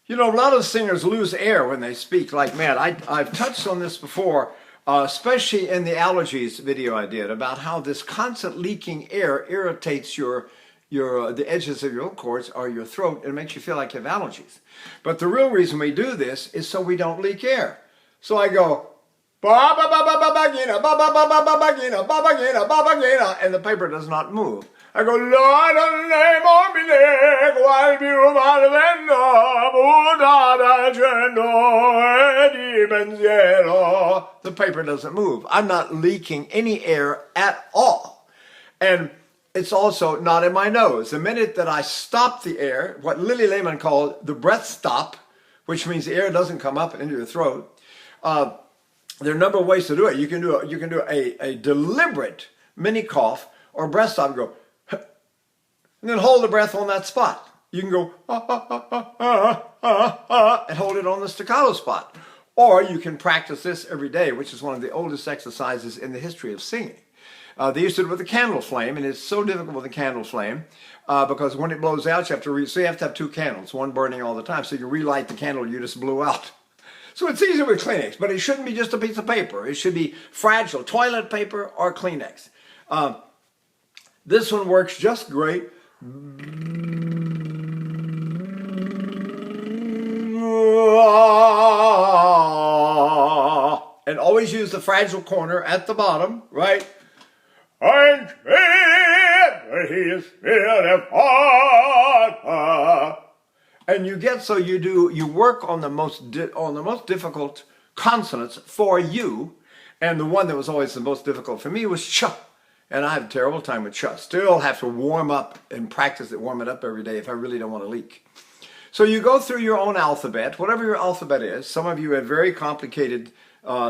You know, a lot of singers lose air when they speak like mad. I've touched on this before, especially in the allergies video I did, about how this constant leaking air irritates the edges of your vocal cords or your throat, and it makes you feel like you have allergies. But the real reason we do this is so we don't leak air. So I go, ba ba ba ba ba ba gina, ba ba ba ba ba ba gina, ba ba gina, ba ba gina, and the paper does not move. I go, Lord, the name of me neck, while you malvendo, Buddha di pensiero. The paper doesn't move. I'm not leaking any air at all. And it's also not in my nose. The minute that I stop the air, what Lily Lehman called the breath stop, which means the air doesn't come up into your throat, there are a number of ways to do it. You can do a deliberate mini cough or breath stop and go, and then hold the breath on that spot. You can go, and hold it on the staccato spot. Or you can practice this every day, which is one of the oldest exercises in the history of singing. They used to do it with a candle flame, and it's so difficult with a candle flame because when it blows out, you have to have two candles, one burning all the time, so you relight the candle you just blew out. So it's easy with Kleenex, but it shouldn't be just a piece of paper. It should be fragile toilet paper or Kleenex. This one works just great. And always use the fragile corner at the bottom, right? And you get so you work on the most difficult consonants for you, and the one that was always the most difficult for me was ch. And I have a terrible time with ch. Still have to warm up and practice it, warm it up every day if I really don't want to leak. So you go through your own alphabet, whatever your alphabet is. Some of you have very complicated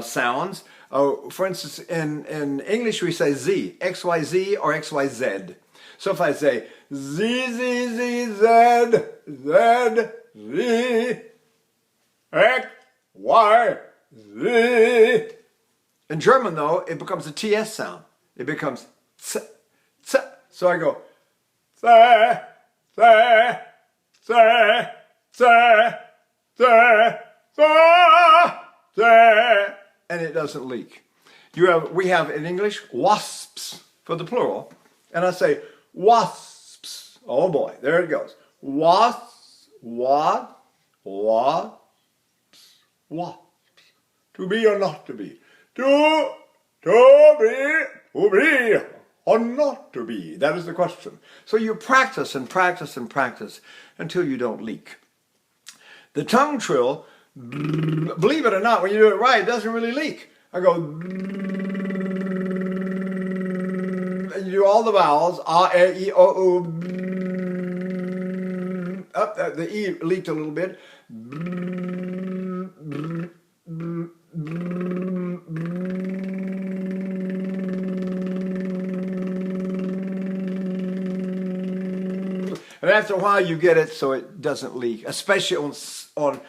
sounds. For instance, in English we say Z, XYZ or XYZ. So if I say Z, Z, Z, Z, Z, Z, X, Y, Z. In German though, it becomes a TS sound. It becomes ts, ts. So I go ts, ts, ts, ts, ts, ts, and it doesn't leak. We have in English wasps for the plural, and I say wasps. Oh boy, there it goes. Wasps, wasps, wasps. To be or not to be. To be or not to be? That is the question. So you practice and practice and practice until you don't leak. The tongue trill, believe it or not, when you do it right, it doesn't really leak. I go, and you do all the vowels, a, e, o, u. Up, the e leaked a little bit. And after a while, you get it so it doesn't leak, especially on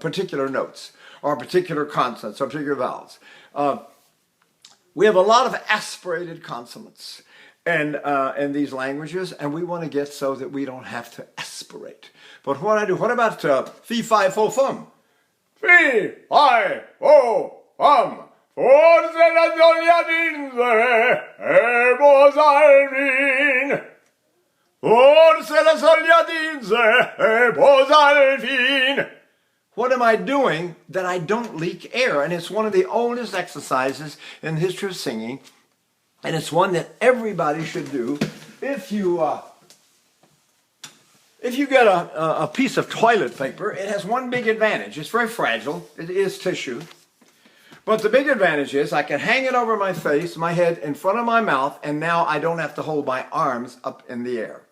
particular notes or particular consonants or particular vowels. We have a lot of aspirated consonants in these languages, and we want to get so that we don't have to aspirate. But what about fee, fi, fo, fum? Fee, fi, fo, fum. Forse la gioia vinse, e vos alvin. Forse la soglia dinse, e vos alvin. What am I doing that I don't leak air? And it's one of the oldest exercises in the history of singing, and it's one that everybody should do. If you get a piece of toilet paper, it has one big advantage. It's very fragile. It is tissue. But the big advantage is I can hang it over my face, my head, in front of my mouth, and now I don't have to hold my arms up in the air.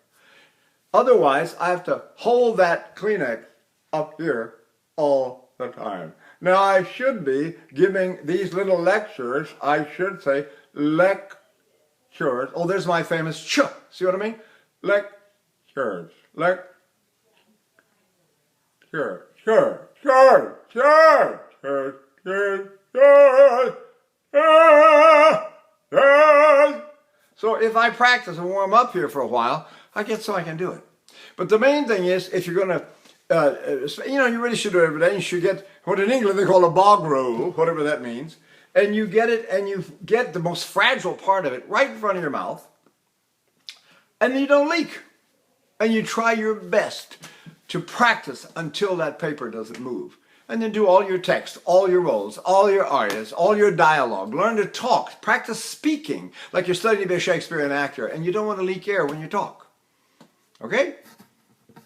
Otherwise, I have to hold that Kleenex up here all the time. Now, I should be giving these little lectures. I should say lectures. Oh, there's my famous ch. See what I mean? Lectures. So if I practice and warm up here for a while, I get so I can do it. But the main thing is, if you're going to you really should do it every day. You should get what in England they call a bog roll, whatever that means. And you get it, and you get the most fragile part of it right in front of your mouth, and then you don't leak. And you try your best to practice until that paper doesn't move. And then do all your text, all your roles, all your arias, all your dialogue. Learn to talk. Practice speaking like you're studying to be a Shakespearean actor, and you don't want to leak air when you talk. Okay?